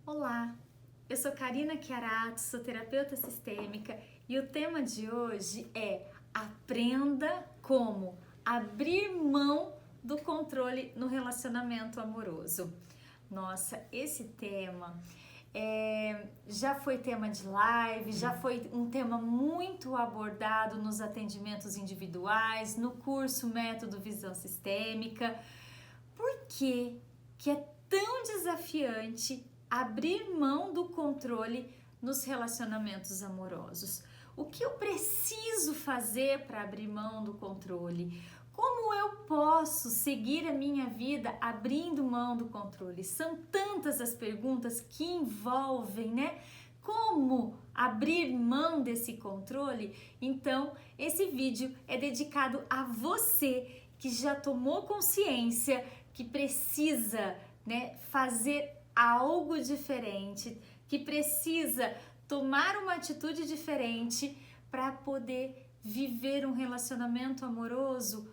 Olá, eu sou Karina Chiarato, sou terapeuta sistêmica e o tema de hoje é aprenda como abrir mão do controle no relacionamento amoroso. Nossa, esse tema já foi tema de live, já foi um tema muito abordado nos atendimentos individuais, no curso Método Visão Sistêmica. Por que é tão desafiante abrir mão do controle nos relacionamentos amorosos? O que eu preciso fazer para abrir mão do controle? Como eu posso seguir a minha vida abrindo mão do controle? São tantas as perguntas que envolvem, né? Como abrir mão desse controle? Então, esse vídeo é dedicado a você que já tomou consciência que precisa, né, fazer algo diferente, que precisa tomar uma atitude diferente para poder viver um relacionamento amoroso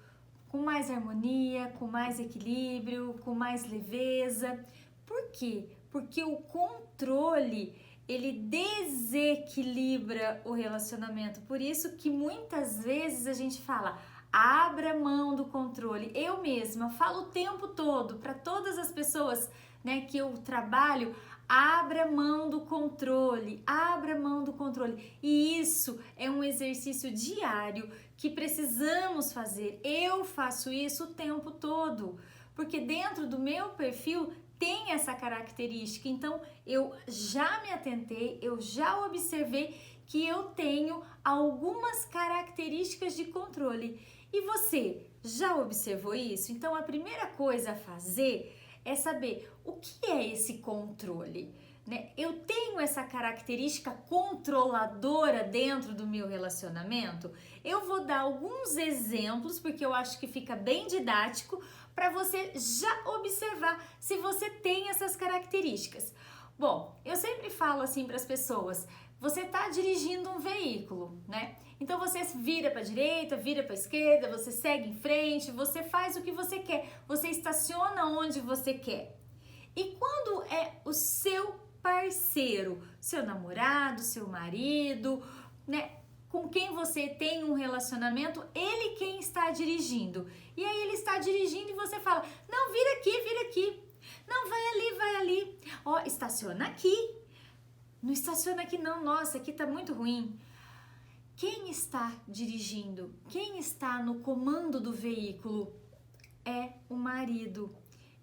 com mais harmonia, com mais equilíbrio, com mais leveza. Por quê? Porque o controle, ele desequilibra o relacionamento. Por isso que muitas vezes a gente fala: abra mão do controle. Eu mesma falo o tempo todo para todas as pessoas, né, que eu trabalho: abra mão do controle, abra mão do controle. E isso é um exercício diário que precisamos fazer. Eu faço isso o tempo todo, porque dentro do meu perfil tem essa característica. Então eu já me atentei, eu já observei que eu tenho algumas características de controle. E você já observou isso? Então a primeira coisa a fazer é saber o que é esse controle, né? Eu tenho essa característica controladora dentro do meu relacionamento? Eu vou dar alguns exemplos porque eu acho que fica bem didático para você já observar se você tem essas características. Bom, eu sempre falo assim para as pessoas: você está dirigindo um veículo, né? Então você vira para a direita, vira para a esquerda, você segue em frente, você faz o que você quer, você estaciona onde você quer. E quando é o seu parceiro, seu namorado, seu marido, né, com quem você tem um relacionamento, ele quem está dirigindo. E aí ele está dirigindo e você fala: não, vira aqui. Não, vai ali. Ó, estaciona aqui. Não estaciona aqui não, nossa, aqui tá muito ruim. Quem está dirigindo, quem está no comando do veículo é o marido.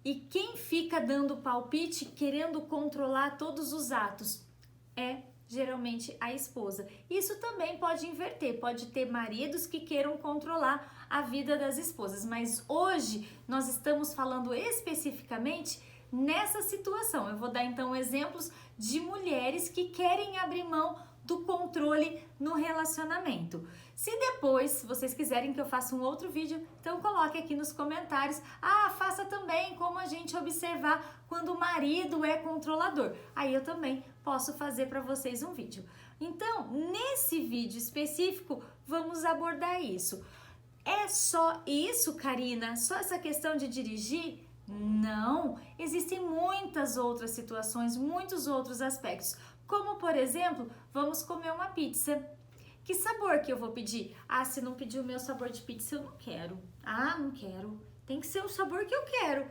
E quem fica dando palpite, querendo controlar todos os atos, é geralmente a esposa. Isso também pode inverter, pode ter maridos que queiram controlar a vida das esposas, mas hoje nós estamos falando especificamente nessa situação. Eu vou dar então exemplos de mulheres que querem abrir mão do controle no relacionamento. Se depois vocês quiserem que eu faça um outro vídeo, então coloque aqui nos comentários: faça também como a gente observar quando o marido é controlador. Aí eu também posso fazer para vocês um vídeo. Então, nesse vídeo específico, vamos abordar isso. É só isso, Karina? Só essa questão de dirigir? Não, existem muitas outras situações, muitos outros aspectos. Como, por exemplo, vamos comer uma pizza. Que sabor que eu vou pedir? Se não pedir o meu sabor de pizza, eu não quero. Não quero. Tem que ser o sabor que eu quero.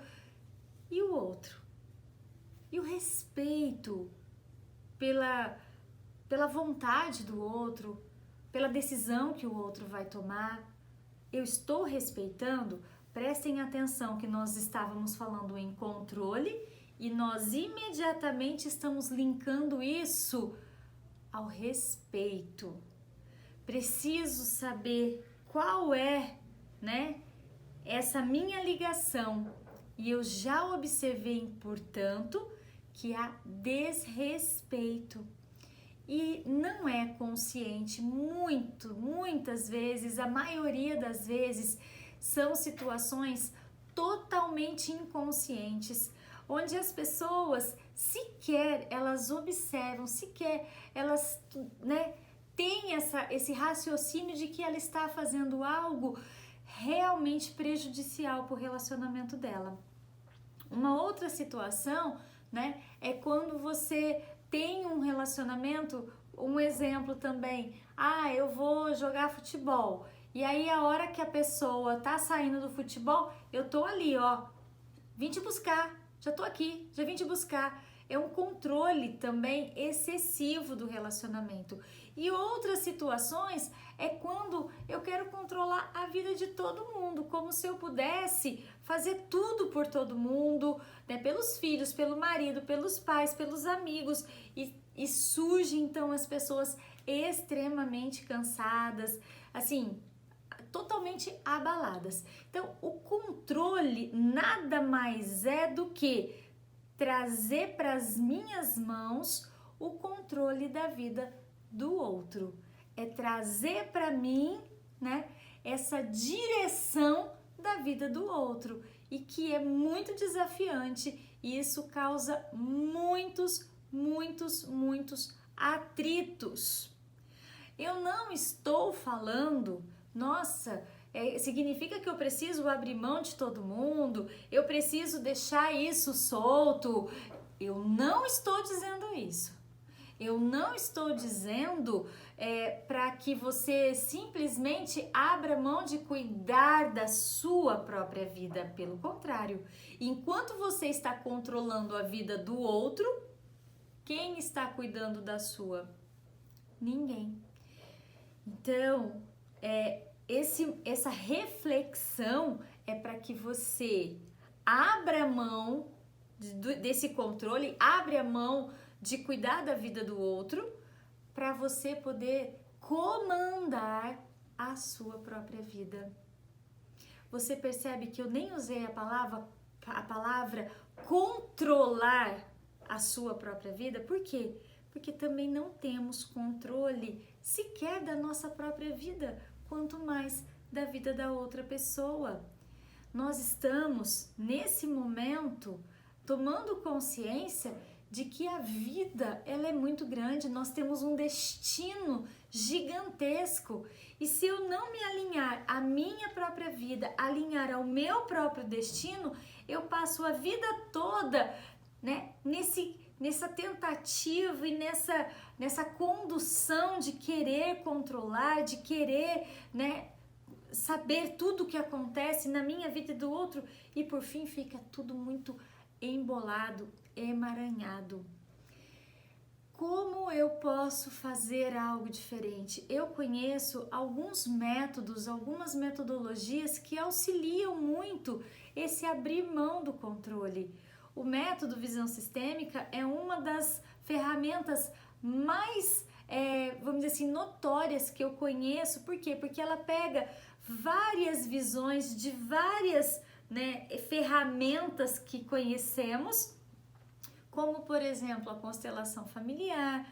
E o outro? E o respeito pela vontade do outro, pela decisão que o outro vai tomar. Eu estou respeitando? Prestem atenção que nós estávamos falando em controle e nós imediatamente estamos linkando isso ao respeito. Preciso saber qual é, né, essa minha ligação. E eu já observei, portanto, que há desrespeito. E não é consciente, muitas vezes, a maioria das vezes, são situações totalmente inconscientes, onde as pessoas sequer elas observam, sequer elas, né, têm esse raciocínio de que ela está fazendo algo realmente prejudicial para o relacionamento dela. Uma outra situação né? É quando você tem um relacionamento, um exemplo também, eu vou jogar futebol, e aí a hora que a pessoa tá saindo do futebol, eu tô ali, ó, vim te buscar, já tô aqui, já vim te buscar. É um controle também excessivo do relacionamento. E outras situações é quando eu quero controlar a vida de todo mundo, como se eu pudesse fazer tudo por todo mundo, né? Pelos filhos, pelo marido, pelos pais, pelos amigos. E surge então as pessoas extremamente cansadas, assim, totalmente abaladas. Então, o controle nada mais é do que trazer para as minhas mãos o controle da vida do outro. É trazer para mim, né, essa direção da vida do outro, e que é muito desafiante, e isso causa muitos atritos. Eu não estou falando, nossa, significa que eu preciso abrir mão de todo mundo, eu preciso deixar isso solto. Eu não estou dizendo isso. Eu não estou dizendo para que você simplesmente abra mão de cuidar da sua própria vida. Pelo contrário, enquanto você está controlando a vida do outro, quem está cuidando da sua? Ninguém. Então, essa reflexão é para que você abra mão desse controle, abra mão de cuidar da vida do outro, para você poder comandar a sua própria vida. Você percebe que eu nem usei a palavra controlar a sua própria vida? Por quê? Porque também não temos controle sequer da nossa própria vida, quanto mais da vida da outra pessoa. Nós estamos, nesse momento, tomando consciência de que a vida ela é muito grande, nós temos um destino gigantesco, e se eu não me alinhar à minha própria vida, alinhar ao meu próprio destino, eu passo a vida toda, né, nessa tentativa e nessa condução de querer controlar, de querer, né, saber tudo o que acontece na minha vida e do outro, e por fim fica tudo muito embolado, emaranhado. Como eu posso fazer algo diferente? Eu conheço alguns métodos, algumas metodologias que auxiliam muito esse abrir mão do controle. O método Visão Sistêmica é uma das ferramentas mais, vamos dizer assim, notórias que eu conheço. Por quê? Porque ela pega várias visões de várias, né, ferramentas que conhecemos, como, por exemplo, a constelação familiar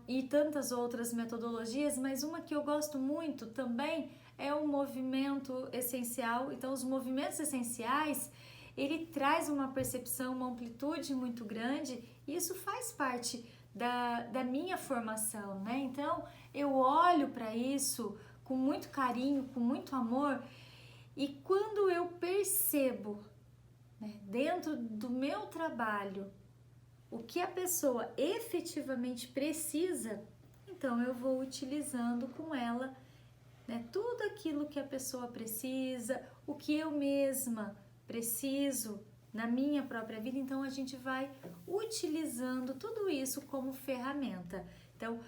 e tantas outras metodologias, mas uma que eu gosto muito também é o movimento essencial. Então, os movimentos essenciais, ele traz uma percepção, uma amplitude muito grande, e isso faz parte da minha formação, né? Então, eu olho para isso com muito carinho, com muito amor, e quando eu percebo, né, dentro do meu trabalho, o que a pessoa efetivamente precisa, então eu vou utilizando com ela, né, tudo aquilo que a pessoa precisa, o que eu mesma preciso na minha própria vida. Então a gente vai utilizando tudo isso como ferramenta. Então,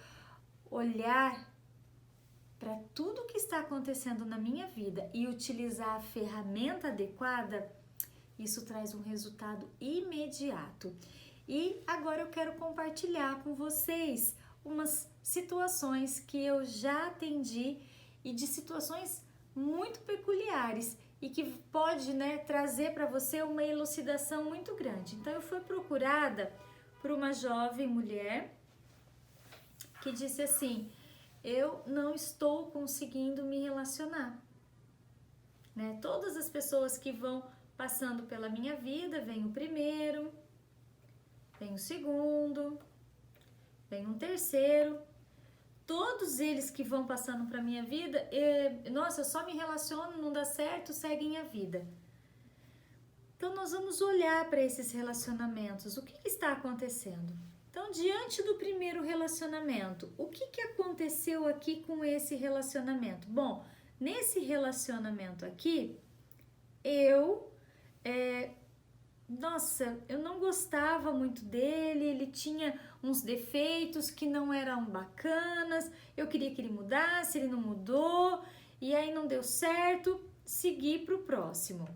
olhar para tudo que está acontecendo na minha vida e utilizar a ferramenta adequada, isso traz um resultado imediato. E agora eu quero compartilhar com vocês umas situações que eu já atendi, e de situações muito peculiares e que pode, né, trazer para você uma elucidação muito grande. Então, eu fui procurada por uma jovem mulher que disse assim: eu não estou conseguindo me relacionar, né? Todas as pessoas que vão passando pela minha vida, vem o primeiro, vem o segundo, vem um terceiro, todos eles que vão passando para minha vida, nossa, eu só me relaciono, não dá certo, seguem a vida. Então, nós vamos olhar para esses relacionamentos. O que está acontecendo? Então, diante do primeiro relacionamento, o que aconteceu aqui com esse relacionamento? Bom, nesse relacionamento aqui, eu não gostava muito dele, ele tinha uns defeitos que não eram bacanas, eu queria que ele mudasse, ele não mudou, e aí não deu certo, segui para o próximo.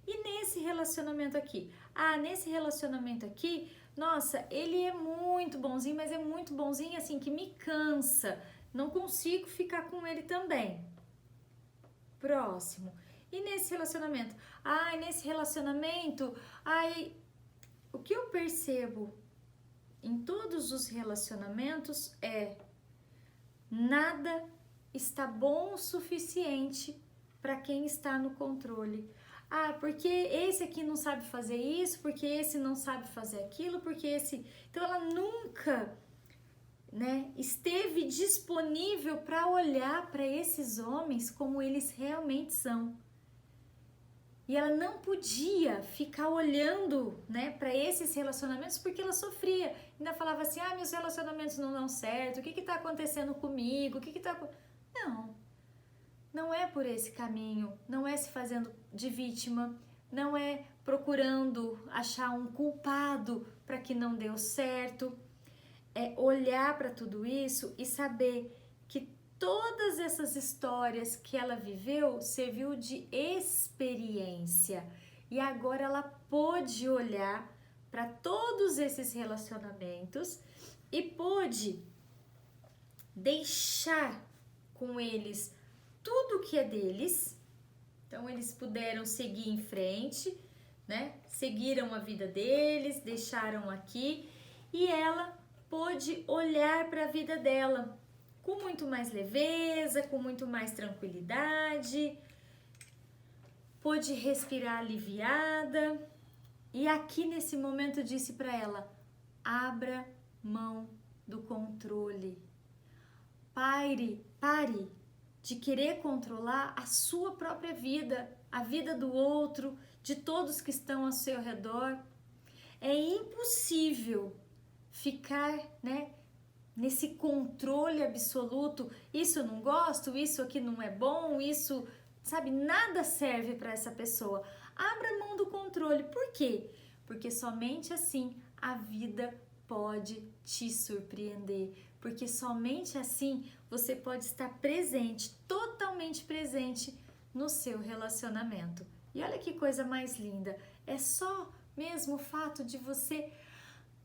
E nesse relacionamento aqui? Nesse relacionamento aqui, nossa, ele é muito bonzinho, mas é muito bonzinho assim que me cansa. Não consigo ficar com ele também. Próximo. E nesse relacionamento? O que eu percebo em todos os relacionamentos é nada está bom o suficiente para quem está no controle. Porque esse aqui não sabe fazer isso, porque esse não sabe fazer aquilo, porque esse... Então, ela nunca, esteve disponível para olhar para esses homens como eles realmente são. E ela não podia ficar olhando, para esses relacionamentos porque ela sofria. Ainda falava assim, meus relacionamentos não dão certo, o que está acontecendo comigo? Não é por esse caminho, não é se fazendo de vítima, não é procurando achar um culpado para que não deu certo. É olhar para tudo isso e saber que todas essas histórias que ela viveu serviu de experiência. E agora ela pôde olhar para todos esses relacionamentos e pôde deixar com eles tudo que é deles. Então eles puderam seguir em frente, seguiram a vida deles, deixaram aqui, e ela pôde olhar para a vida dela com muito mais leveza, com muito mais tranquilidade, pôde respirar aliviada, e aqui nesse momento disse para ela: abra mão do controle, pare de querer controlar a sua própria vida, a vida do outro, de todos que estão ao seu redor. É impossível ficar, nesse controle absoluto. Isso eu não gosto, isso aqui não é bom, isso, nada serve para essa pessoa. Abra mão do controle. Por quê? Porque somente assim a vida pode te surpreender. Porque somente assim você pode estar presente, totalmente presente no seu relacionamento. E olha que coisa mais linda, é só mesmo o fato de você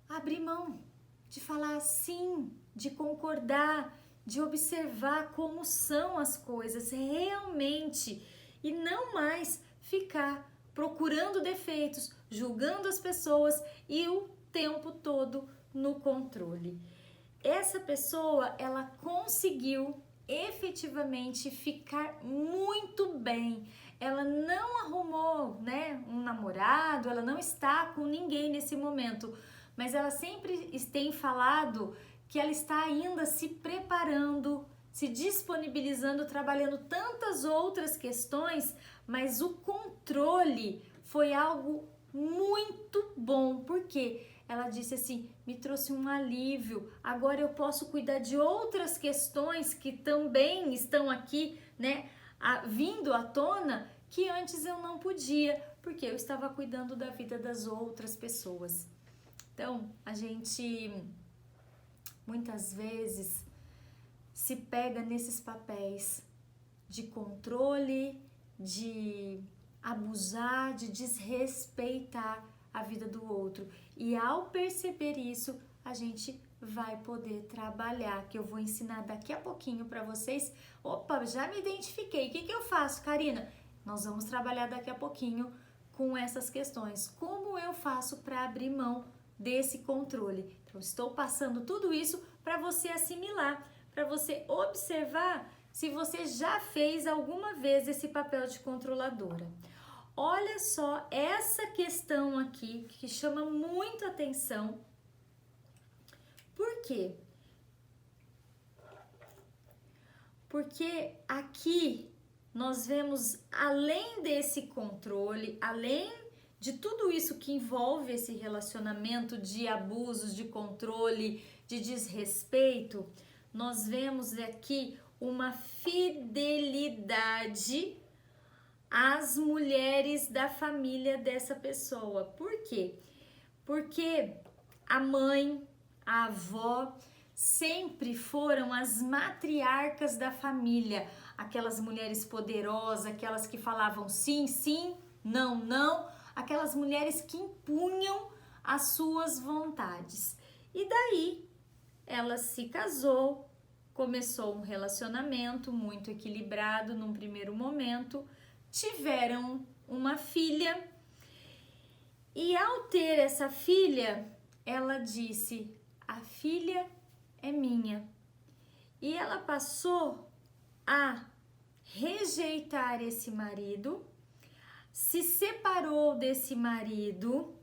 abrir mão, de falar sim, de concordar, de observar como são as coisas realmente e não mais ficar procurando defeitos, julgando as pessoas e o tempo todo no controle. Essa pessoa, ela conseguiu efetivamente ficar muito bem. Ela não arrumou, um namorado, ela não está com ninguém nesse momento, mas ela sempre tem falado que ela está ainda se preparando, se disponibilizando, trabalhando tantas outras questões, mas o controle foi algo muito bom, porque ela disse assim, me trouxe um alívio, agora eu posso cuidar de outras questões que também estão aqui, vindo à tona, que antes eu não podia, porque eu estava cuidando da vida das outras pessoas. Então, a gente muitas vezes se pega nesses papéis de controle, de abusar, de desrespeitar a vida do outro. E ao perceber isso, a gente vai poder trabalhar, que eu vou ensinar daqui a pouquinho para vocês. Opa, já me identifiquei. O que eu faço, Karina? Nós vamos trabalhar daqui a pouquinho com essas questões. Como eu faço para abrir mão desse controle? Então, estou passando tudo isso para você assimilar, para você observar se você já fez alguma vez esse papel de controladora. Olha só essa questão aqui que chama muito atenção. Por quê? Porque aqui nós vemos, além desse controle, além de tudo isso que envolve esse relacionamento de abusos, de controle, de desrespeito, nós vemos aqui uma fidelidade às mulheres da família dessa pessoa. Por quê? Porque a mãe, a avó, sempre foram as matriarcas da família, aquelas mulheres poderosas, aquelas que falavam sim, sim, não, não, aquelas mulheres que impunham as suas vontades. E daí ela se casou, começou um relacionamento muito equilibrado num primeiro momento, tiveram uma filha e ao ter essa filha, ela disse: a filha é minha. E ela passou a rejeitar esse marido, se separou desse marido,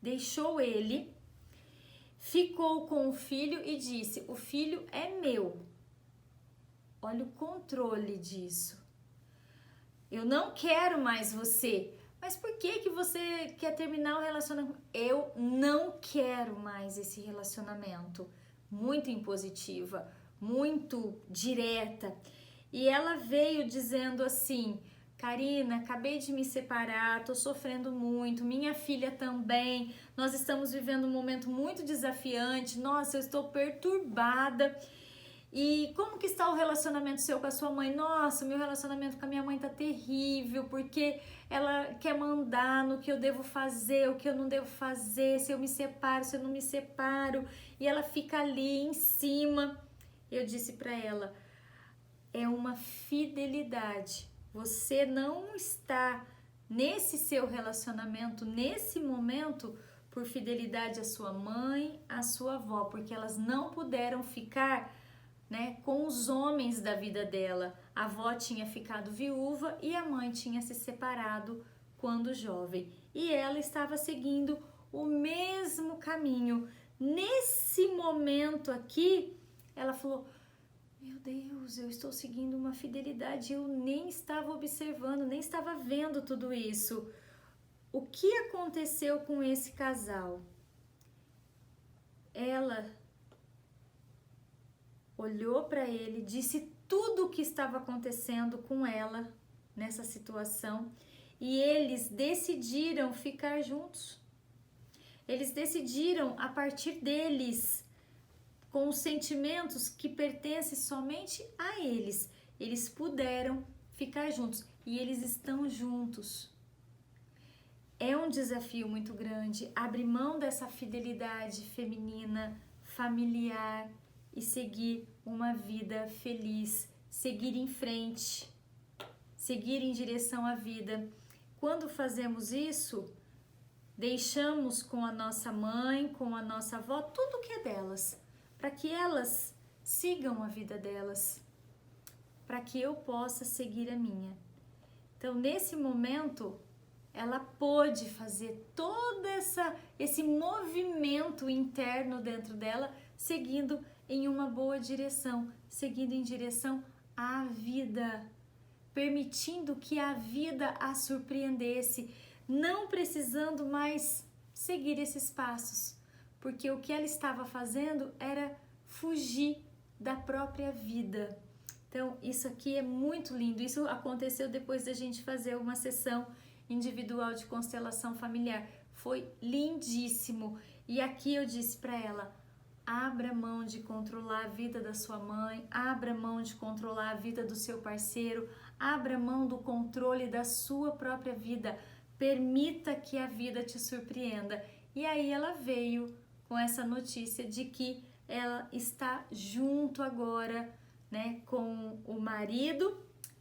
deixou ele, ficou com o filho e disse: o filho é meu. Olha o controle disso. Eu não quero mais você. Mas por que você quer terminar o relacionamento? Eu não quero mais esse relacionamento. Muito impositiva, muito direta. E ela veio dizendo assim: Karina, acabei de me separar, tô sofrendo muito, minha filha também, nós estamos vivendo um momento muito desafiante, nossa, eu estou perturbada. E como que está o relacionamento seu com a sua mãe? Nossa, meu relacionamento com a minha mãe tá terrível, porque ela quer mandar no que eu devo fazer, o que eu não devo fazer, se eu me separo, se eu não me separo, e ela fica ali em cima. Eu disse para ela: é uma fidelidade. Você não está nesse seu relacionamento, nesse momento, por fidelidade à sua mãe, à sua avó, porque elas não puderam ficar, né, com os homens da vida dela. A avó tinha ficado viúva e a mãe tinha se separado quando jovem. E ela estava seguindo o mesmo caminho. Nesse momento aqui, ela falou: meu Deus, eu estou seguindo uma fidelidade, eu nem estava observando, nem estava vendo tudo isso. O que aconteceu com esse casal? Ela olhou para ele, disse tudo o que estava acontecendo com ela nessa situação e eles decidiram ficar juntos. Eles decidiram, a partir deles, com os sentimentos que pertencem somente a eles, eles puderam ficar juntos e eles estão juntos. É um desafio muito grande abrir mão dessa fidelidade feminina, familiar e seguir uma vida feliz, seguir em frente, seguir em direção à vida. Quando fazemos isso, deixamos com a nossa mãe, com a nossa avó, tudo que é delas, para que elas sigam a vida delas, para que eu possa seguir a minha. Então, nesse momento, ela pôde fazer todo esse movimento interno dentro dela, seguindo em uma boa direção, seguindo em direção à vida, permitindo que a vida a surpreendesse, não precisando mais seguir esses passos, porque o que ela estava fazendo era fugir da própria vida. Então, isso aqui é muito lindo. Isso aconteceu depois da gente fazer uma sessão individual de constelação familiar. Foi lindíssimo. E aqui eu disse para ela: abra mão de controlar a vida da sua mãe, abra mão de controlar a vida do seu parceiro, abra mão do controle da sua própria vida. Permita que a vida te surpreenda. E aí ela veio com essa notícia de que ela está junto agora, né, com o marido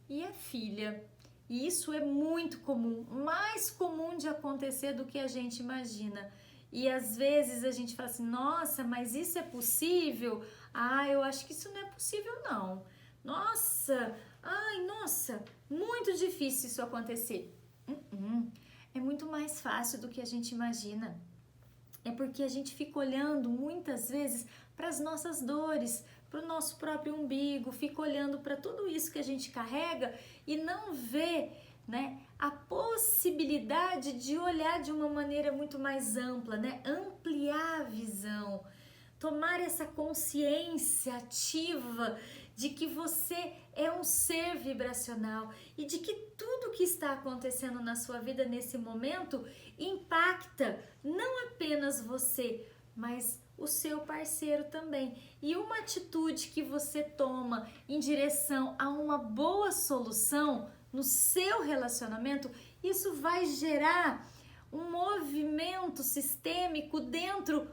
e a filha. E isso é muito comum, mais comum de acontecer do que a gente imagina. E às vezes a gente fala assim: nossa, mas isso é possível? Ah, eu acho que isso não é possível não. Nossa, nossa, muito difícil isso acontecer. É muito mais fácil do que a gente imagina. É porque a gente fica olhando muitas vezes para as nossas dores, para o nosso próprio umbigo, fica olhando para tudo isso que a gente carrega e não vê né, a possibilidade de olhar de uma maneira muito mais ampla, né, ampliar a visão, tomar essa consciência ativa de que você é um ser vibracional e de que tudo que está acontecendo na sua vida nesse momento impacta não apenas você, mas o seu parceiro também. E uma atitude que você toma em direção a uma boa solução no seu relacionamento, isso vai gerar um movimento sistêmico dentro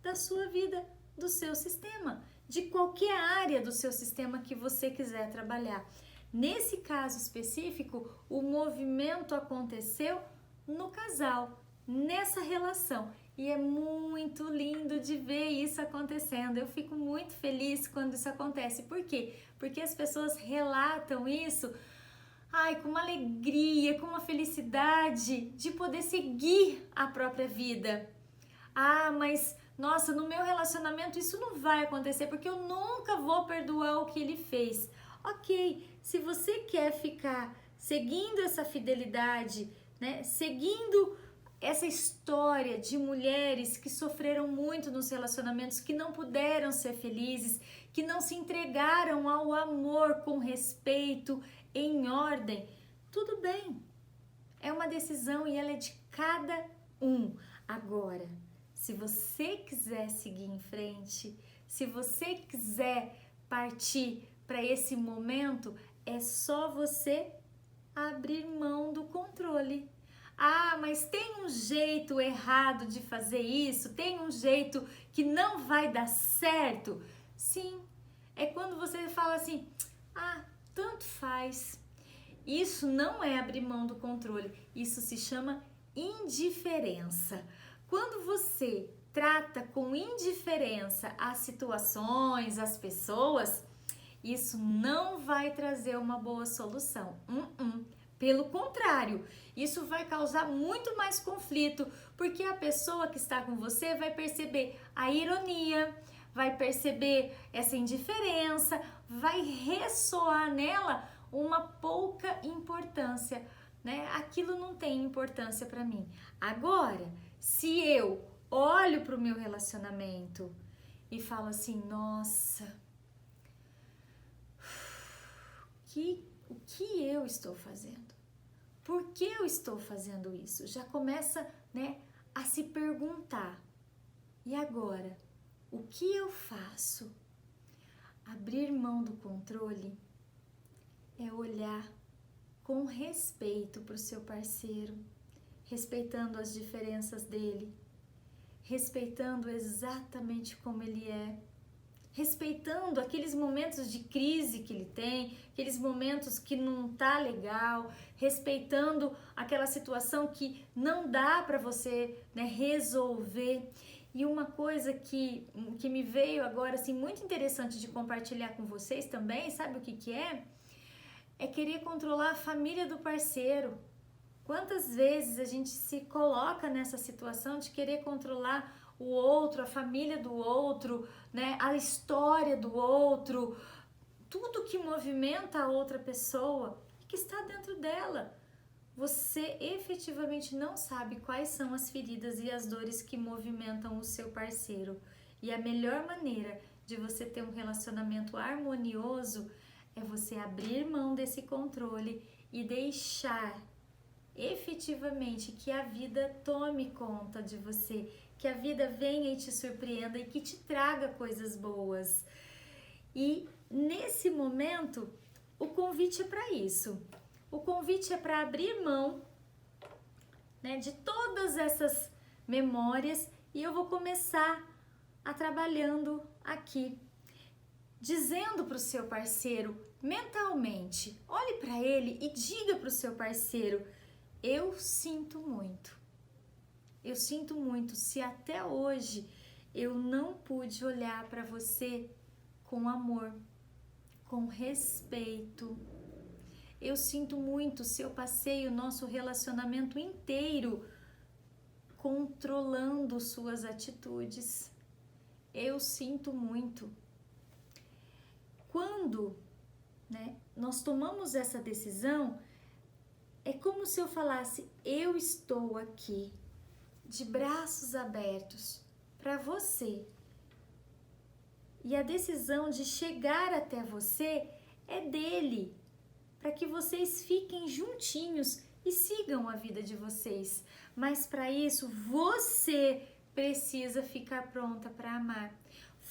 da sua vida, do seu sistema, de qualquer área do seu sistema que você quiser trabalhar. Nesse caso específico, o movimento aconteceu no casal, nessa relação. E é muito lindo de ver isso acontecendo. Eu fico muito feliz quando isso acontece. Por quê? Porque as pessoas relatam isso, com uma alegria, com uma felicidade de poder seguir a própria vida. Mas nossa, no meu relacionamento isso não vai acontecer porque eu nunca vou perdoar o que ele fez. Ok, se você quer ficar seguindo essa fidelidade, né, seguindo essa história de mulheres que sofreram muito nos relacionamentos, que não puderam ser felizes, que não se entregaram ao amor com respeito, em ordem, tudo bem. É uma decisão e ela é de cada um. Agora, se você quiser seguir em frente, se você quiser partir para esse momento, é só você abrir mão do controle. Mas tem um jeito errado de fazer isso, tem um jeito que não vai dar certo. Sim, é quando você fala assim, tanto faz. Isso não é abrir mão do controle, isso se chama indiferença. Quando você trata com indiferença as situações, as pessoas, isso não vai trazer uma boa solução. Pelo contrário, isso vai causar muito mais conflito, porque a pessoa que está com você vai perceber a ironia, vai perceber essa indiferença, vai ressoar nela uma pouca importância, né? Aquilo não tem importância para mim. Agora, se eu olho para o meu relacionamento e falo assim, nossa, o que eu estou fazendo? Por que eu estou fazendo isso? Já começa, né, a se perguntar. E agora, o que eu faço? Abrir mão do controle é olhar com respeito para o seu parceiro, respeitando as diferenças dele, respeitando exatamente como ele é, respeitando aqueles momentos de crise que ele tem, aqueles momentos que não tá legal, respeitando aquela situação que não dá para você, né, resolver. E uma coisa que me veio agora assim muito interessante de compartilhar com vocês também, sabe o que é? É querer controlar a família do parceiro. Quantas vezes a gente se coloca nessa situação de querer controlar o outro, a família do outro, né, a história do outro, tudo que movimenta a outra pessoa e que está dentro dela. Você efetivamente não sabe quais são as feridas e as dores que movimentam o seu parceiro. E a melhor maneira de você ter um relacionamento harmonioso é você abrir mão desse controle e deixar efetivamente que a vida tome conta de você, que a vida venha e te surpreenda e que te traga coisas boas. E nesse momento, o convite é para isso. O convite é para abrir mão, né, de todas essas memórias e eu vou começar a trabalhando aqui, dizendo para o seu parceiro mentalmente, olhe para ele e diga para o seu parceiro, eu sinto muito se até hoje eu não pude olhar para você com amor, com respeito. Eu sinto muito se eu passei o nosso relacionamento inteiro controlando suas atitudes. Eu sinto muito. Quando, né, nós tomamos essa decisão, É como se eu falasse: eu estou aqui, de braços abertos, para você. E a decisão de chegar até você é dele, para que vocês fiquem juntinhos e sigam a vida de vocês. Mas para isso, você precisa ficar pronta para amar.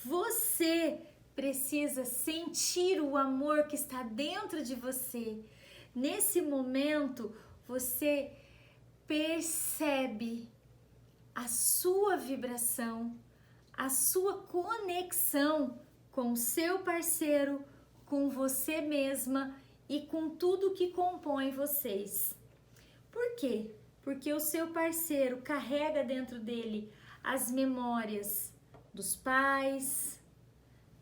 Você precisa sentir o amor que está dentro de você. Nesse momento, você percebe a sua vibração, a sua conexão com o seu parceiro, com você mesma e com tudo que compõe vocês. Por quê? Porque o seu parceiro carrega dentro dele as memórias dos pais,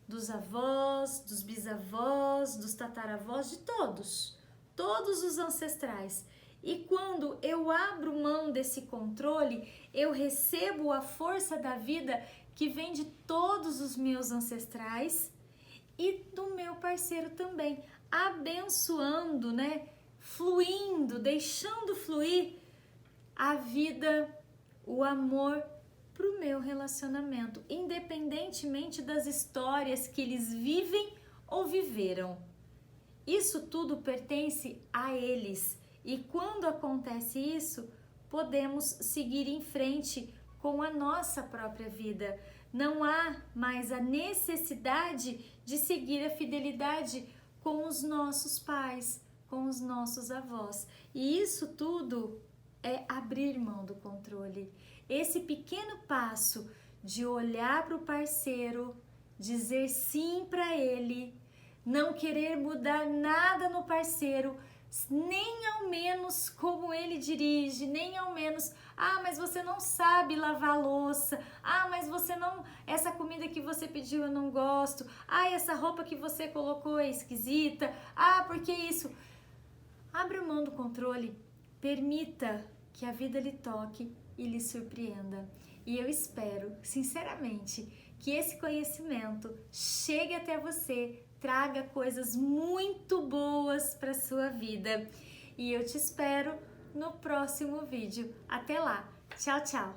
dos avós, dos bisavós, dos tataravós, de todos os ancestrais. E quando eu abro mão desse controle, eu recebo a força da vida que vem de todos os meus ancestrais e do meu parceiro também, abençoando, né? Fluindo, deixando fluir a vida, o amor para o meu relacionamento, independentemente das histórias que eles vivem ou viveram. Isso tudo pertence a eles. E quando acontece isso, podemos seguir em frente com a nossa própria vida. Não há mais a necessidade de seguir a fidelidade com os nossos pais, com os nossos avós. E isso tudo é abrir mão do controle. Esse pequeno passo de olhar para o parceiro, dizer sim para ele, não querer mudar nada no parceiro, nem ao menos como ele dirige, nem ao menos, mas você não sabe lavar a louça, mas você não, essa comida que você pediu eu não gosto, essa roupa que você colocou é esquisita, porque isso? Abra mão do controle, permita que a vida lhe toque e lhe surpreenda. E eu espero, sinceramente, que esse conhecimento chegue até você, traga coisas muito boas para sua vida. E eu te espero no próximo vídeo. Até lá. Tchau, tchau.